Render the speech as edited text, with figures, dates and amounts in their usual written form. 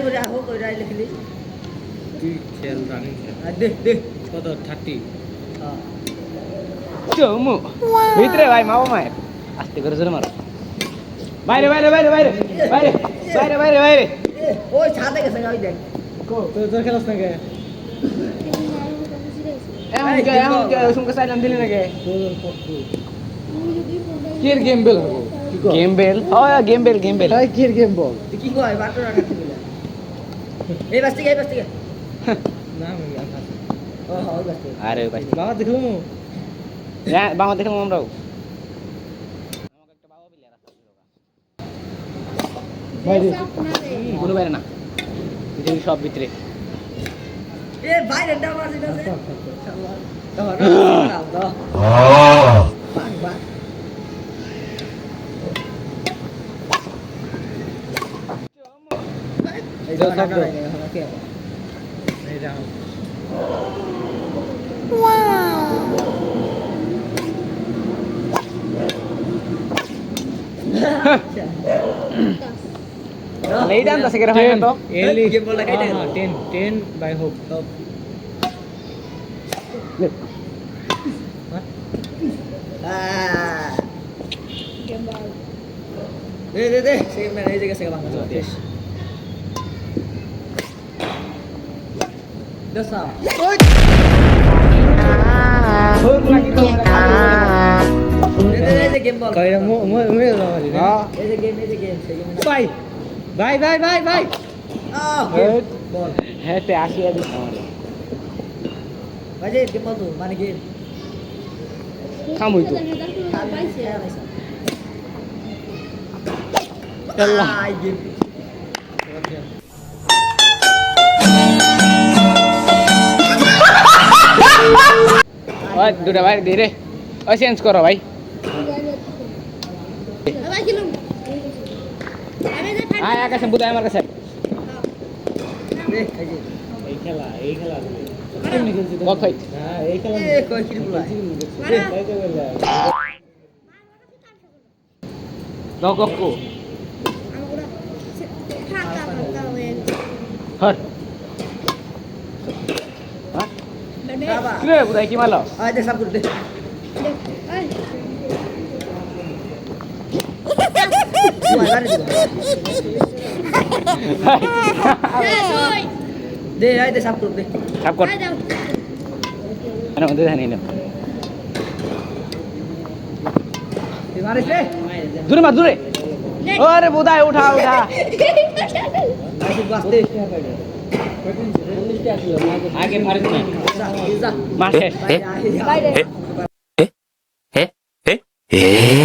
করে আহো কইরা লিখলি তুই খেল রানিং খেল দে কত 30 হ্যাঁ চমু ভিতরে ভাই মাও মায়ের আস্তে করে জোরে মারো বাইরে বাইরে বাইরে বাইরে বাইরে বাইরে বাইরে বাইরে ওই ছাদে গেছে ওই দেখ কো তোর খেলাস না কে এখন কে সুমকে সাইলাম দিলি না কে তোর পক্ষে কির গেম বেল হবো গেম বেল হয় গেম বেল ভাই কির গেম বল তুই কি কয় বাটো রাখতে বলে এই বাস্তি না আমি ও হ্যাঁ ওই বাস্তি আরে ভাই বাবা দেখো হ্যাঁ বাবা দেখলাম আমরাও আমাকে একটা বাবা প্লেয়ার আছে বাইরে কোনো বাইরে না পৃথিবীর সব ভিতরে এ বাইরে দাও মারছি না সে দাও দাও বাং বাং এই দাও টাকা নাই ওকে এই যাও नहीं जानता से करा है तो एली गेम बोल लगाई हां 10 बाय होप गेम बॉल दे सेम में नहीं जगह से बांग देश दसा दे गेम बॉल कहिरा मो लावाली हां ये गेम से गेम बाय बाय आ बॉल है ते आशिया दी बाजे गेम बॉल तो माने गेम खाम हुई तो चल गेम ओए दुटा भाई धीरे ओ चेंज करो भाई আয় আকাশে বুদাই আমার কাছে देख खाइए এই খেলা কত ভাই হ্যাঁ এই খেলা ए कोई की बुला তাইতে বললা রককো হট बाबा রে বুদাই কি মালো आ दे सब कर दे दे आए दे सब कर दे সাপ কর আরে ওদের জানি না तुम्हारे से দূরে মার দূরে আরে বুদাই উঠা ऐसे वास्ते আগে মারিস না पिज्जा মার শেষ बाय Eh?